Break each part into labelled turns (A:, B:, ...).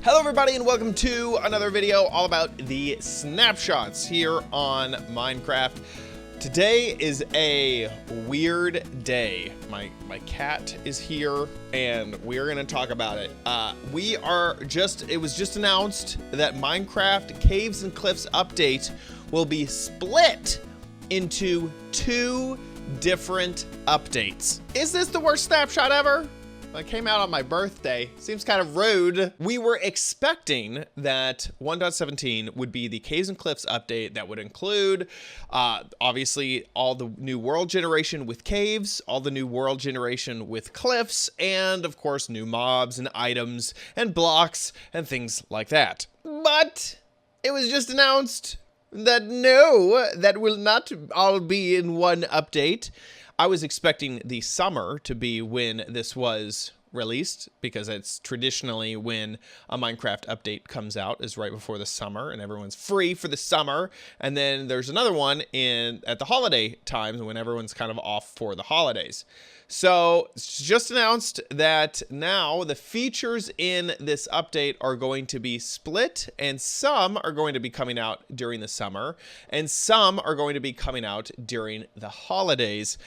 A: Hello everybody and welcome to another video all about the snapshots here on Minecraft. Today is a weird day. My cat is here and we're gonna talk about it. It was just announced that Minecraft Caves and Cliffs update will be split into two different updates. Is this the worst snapshot ever? It came out on my birthday. Seems kind of rude. We were expecting that 1.17 would be the Caves and Cliffs update that would include, obviously, all the new world generation with caves, all the new world generation with cliffs, and of course, new mobs and items and blocks and things like that. But it was just announced that no, that will not all be in one update. I was expecting the summer to be when this was released, because it's traditionally when a Minecraft update comes out, is right before the summer and everyone's free for the summer. And then there's another one at the holiday times when everyone's kind of off for the holidays. So it's just announced that now the features in this update are going to be split, and some are going to be coming out during the summer and some are going to be coming out during the holidays.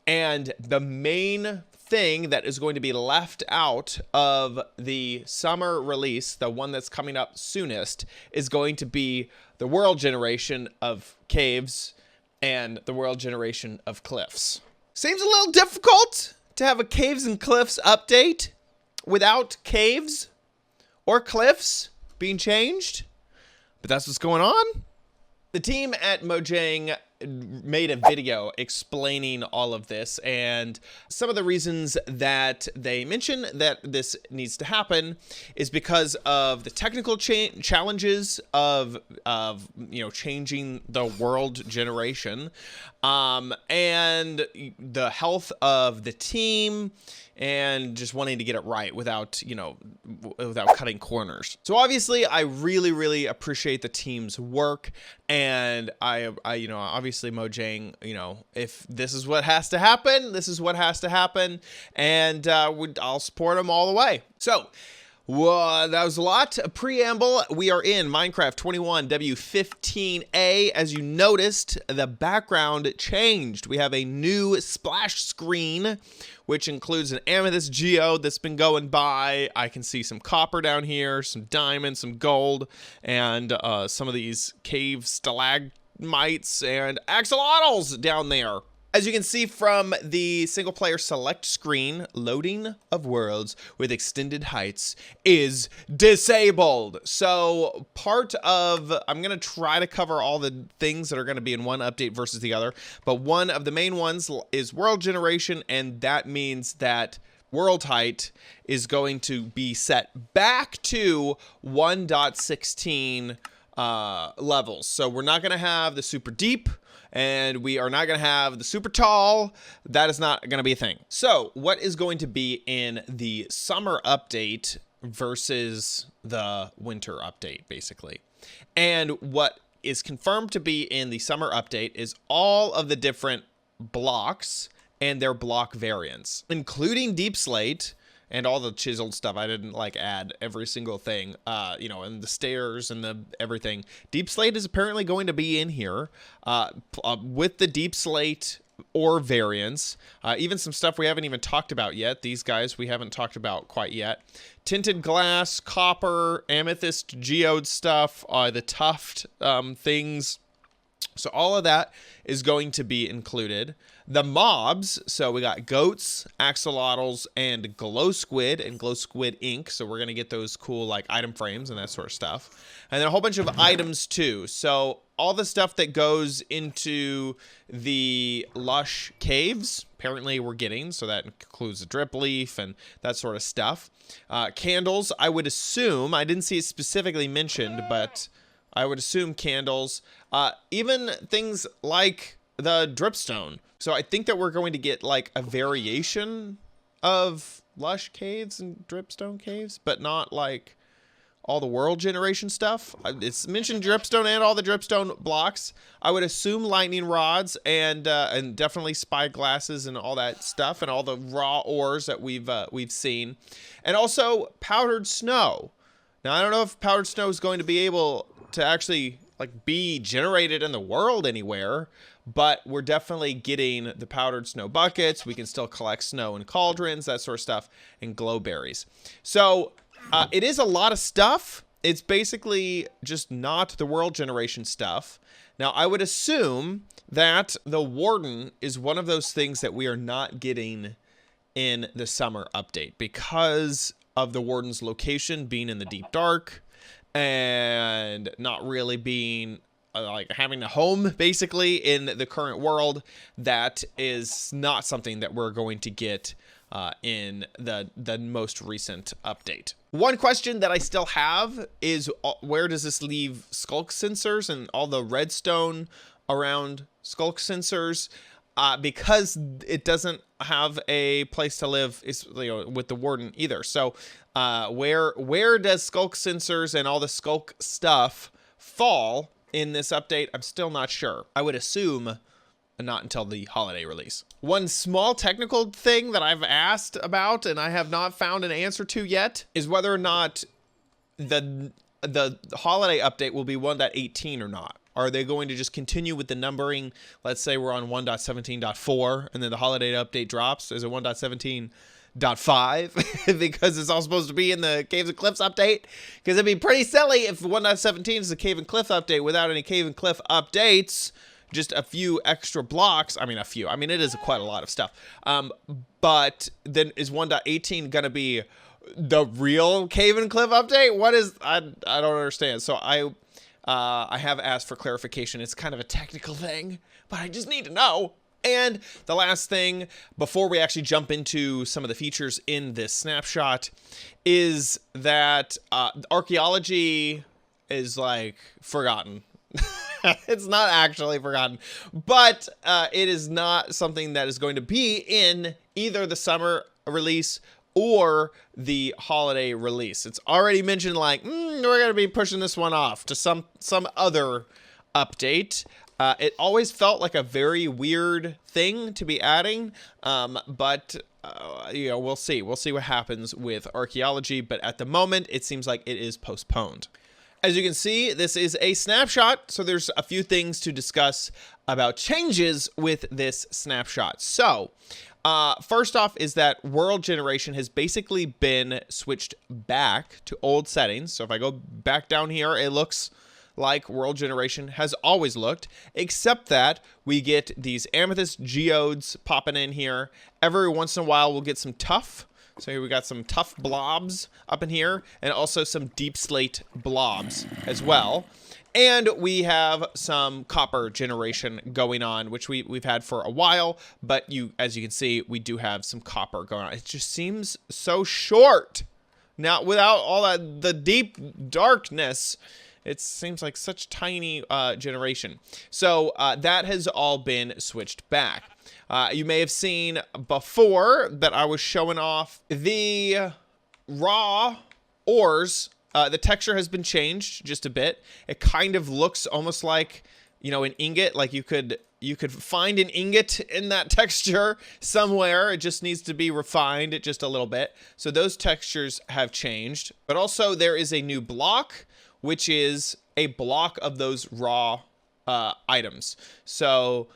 A: And the main thing that is going to be left out of the summer release, the one that's coming up soonest, is going to be the world generation of caves and the world generation of cliffs. Seems a little difficult to have a Caves and Cliffs update without caves or cliffs being changed, but that's what's going on. The team at Mojang made a video explaining all of this and some of the reasons that they mention that this needs to happen is because of the technical challenges of changing the world generation, and the health of the team, and just wanting to get it right without cutting corners. So obviously I really appreciate the team's work, and I obviously Mojang, if this is what has to happen, this is what has to happen, and I'll support them all the way. So that was a lot. A preamble. We are in Minecraft 21W15A. As you noticed, the background changed. We have a new splash screen, which includes an amethyst geode that's been going by. I can see some copper down here, some diamonds, some gold, and some of these cave stalagmites and axolotls down there. As you can see from the single player select screen, loading of worlds with extended heights is disabled. So I'm going to try to cover all the things that are going to be in one update versus the other. But one of the main ones is world generation, and that means that world height is going to be set back to 1.16 levels. So we're not going to have the super deep, and we are not going to have the super tall. That is not going to be a thing. So what is going to be in the summer update versus the winter update, basically? And what is confirmed to be in the summer update is all of the different blocks and their block variants, including deep slate and all the chiseled stuff. I didn't add every single thing, and the stairs and the everything. Deep slate is apparently going to be in here with the deep slate ore variants. Even some stuff we haven't even talked about yet. These guys we haven't talked about quite yet. Tinted glass, copper, amethyst, geode stuff, the tuft things. So all of that is going to be included. The mobs, so we got goats, axolotls, and glow squid ink. So we're going to get those cool item frames and that sort of stuff. And then a whole bunch of items too. So all the stuff that goes into the lush caves, apparently we're getting. So that includes the drip leaf and that sort of stuff. Candles, I would assume, I didn't see it specifically mentioned, but I would assume candles. Even things like the dripstone. So I think that we're going to get a variation of lush caves and dripstone caves, but not all the world generation stuff. It's mentioned dripstone and all the dripstone blocks. I would assume lightning rods and definitely spy glasses and all that stuff, and all the raw ores that we've seen, and also powdered snow. Now, I don't know if powdered snow is going to be able to actually like be generated in the world anywhere, but we're definitely getting the powdered snow buckets. We can still collect snow in cauldrons, that sort of stuff, and glowberries. So it is a lot of stuff. It's basically just not the world generation stuff. Now, I would assume that the Warden is one of those things that we are not getting in the summer update because of the Warden's location being in the deep dark and not really being like having a home basically in the current world. That is not something that we're going to get in the most recent update. One question that I still have is where does this leave skulk sensors and all the redstone around skulk sensors? Because it doesn't have a place to live with the Warden either. So where does skulk sensors and all the skulk stuff fall in this update? I'm still not sure. I would assume not until the holiday release. One small technical thing that I've asked about and I have not found an answer to yet is whether or not the holiday update will be 1.18 or not. Are they going to just continue with the numbering? Let's say we're on 1.17.4 and then the holiday update drops. Is it 1.17.5 because it's all supposed to be in the Caves and Cliffs update? Because it'd be pretty silly if 1.17 is a Cave and Cliff update without any Cave and Cliff updates. Just a few extra blocks. I mean, a few. I mean, it is quite a lot of stuff. But then is 1.18 going to be the real Cave and Cliff update? What is... I don't understand. So I have asked for clarification. It's kind of a technical thing, but I just need to know. And the last thing, before we actually jump into some of the features in this snapshot, is that archaeology is like forgotten. It's not actually forgotten, but it is not something that is going to be in either the summer release or the holiday release. It's already mentioned like, we're going to be pushing this one off to some other update. It always felt like a very weird thing to be adding, but you know, we'll see. We'll see what happens with archaeology, but at the moment, it seems like it is postponed. As you can see, this is a snapshot, so there's a few things to discuss about changes with this snapshot. So, first off is that world generation has basically been switched back to old settings. So if I go back down here, it looks like world generation has always looked, except that we get these amethyst geodes popping in here. Every once in a while, we'll get some tuff. So here we got some tough blobs up in here, and also some deep slate blobs as well. And we have some copper generation going on, which we've had for a while, but as you can see, we do have some copper going on. It just seems so short. Now, without all that, the deep darkness, it seems like such tiny generation. So that has all been switched back. You may have seen before that I was showing off the raw ores. The texture has been changed just a bit. It kind of looks almost like, you know, an ingot. Like you could find an ingot in that texture somewhere. It just needs to be refined just a little bit. So those textures have changed. But also there is a new block, which is a block of those raw items. So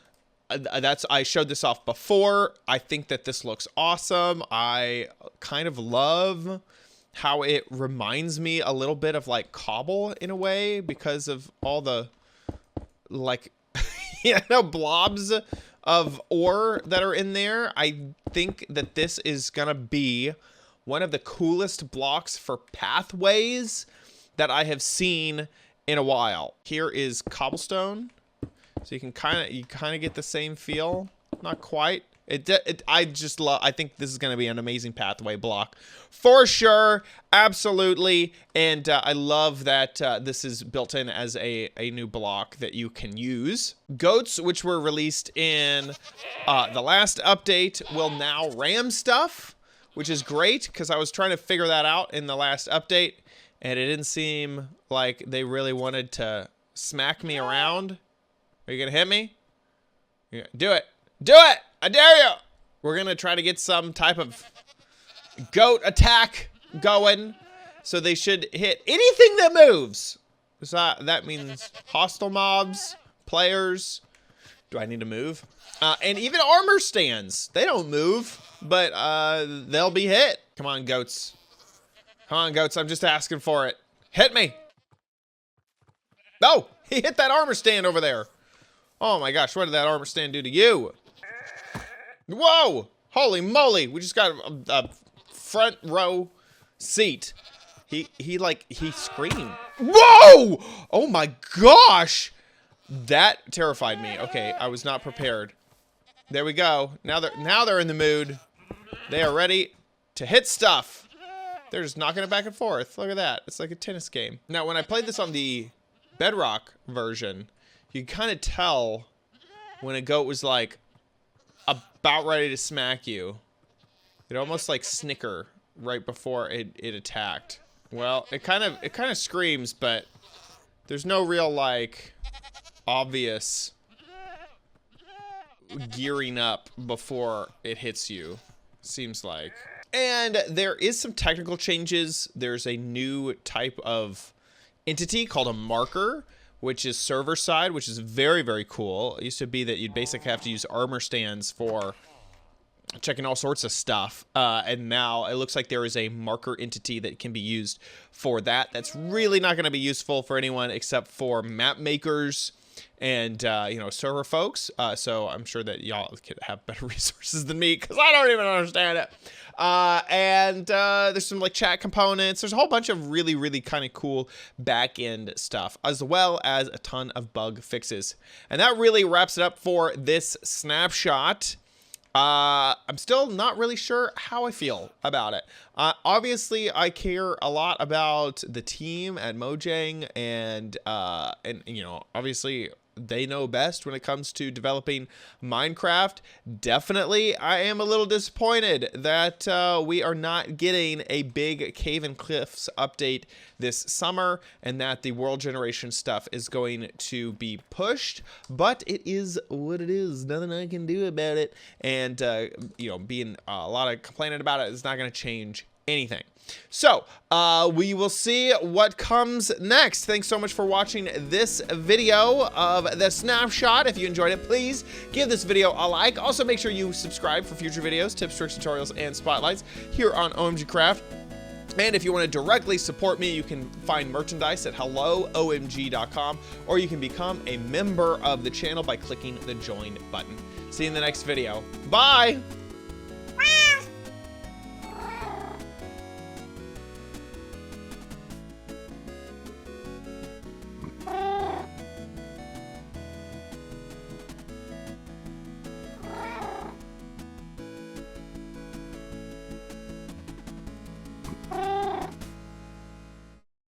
A: I showed this off before. I think that this looks awesome. I kind of love how it reminds me a little bit of like cobble in a way because of all the like blobs of ore that are in there. I think that this is gonna be one of the coolest blocks for pathways that I have seen in a while. Here is cobblestone. So you can kind of get the same feel, not quite. I think this is going to be an amazing pathway block for sure, absolutely. And I love that this is built in as a new block that you can use. Goats, which were released in the last update, will now ram stuff, which is great because I was trying to figure that out in the last update, and it didn't seem like they really wanted to smack me around. Are you gonna hit me? Yeah, do it. Do it! I dare you! We're gonna try to get some type of goat attack going. So they should hit anything that moves. So that means hostile mobs, players. Do I need to move? And even armor stands. They don't move, but they'll be hit. Come on, goats. Come on, goats. I'm just asking for it. Hit me. Oh, he hit that armor stand over there. Oh my gosh, what did that armor stand do to you? Whoa! Holy moly! We just got a front row seat. He screamed. Whoa! Oh my gosh! That terrified me. Okay, I was not prepared. There we go. Now they're in the mood. They are ready to hit stuff. They're just knocking it back and forth. Look at that. It's like a tennis game. Now, when I played this on the Bedrock version, you can kind of tell when a goat was like about ready to smack you. It almost like snicker right before it attacked. Well, it kind of screams, but there's no real like obvious gearing up before it hits you, seems like. And there is some technical changes. There's a new type of entity called a marker, which is server side, which is very, very cool. It used to be that you'd basically have to use armor stands for checking all sorts of stuff. And now it looks like there is a marker entity that can be used for that. That's really not going to be useful for anyone except for map makers and, you know, server folks. So I'm sure that y'all could have better resources than me because I don't even understand it. And there's some like chat components. There's a whole bunch of really, really kind of cool back end stuff, as well as a ton of bug fixes. And that really wraps it up for this snapshot. I'm still not really sure how I feel about it. Obviously, I care a lot about the team at Mojang, and you know, obviously they know best when it comes to developing Minecraft. Definitely, I am a little disappointed that we are not getting a big Cave and Cliffs update this summer, and that the world generation stuff is going to be pushed. But it is what it is. Nothing I can do about it. And you know, being a lot of complaining about it is not going to change anything. So we will see what comes next. Thanks so much for watching this video of the snapshot. If you enjoyed it, please give this video a like. Also, make sure you subscribe for future videos, tips, tricks, tutorials, and spotlights here on OMGcraft. And if you want to directly support me, you can find merchandise at helloomg.com, or you can become a member of the channel by clicking the join button. See you in the next video. Bye!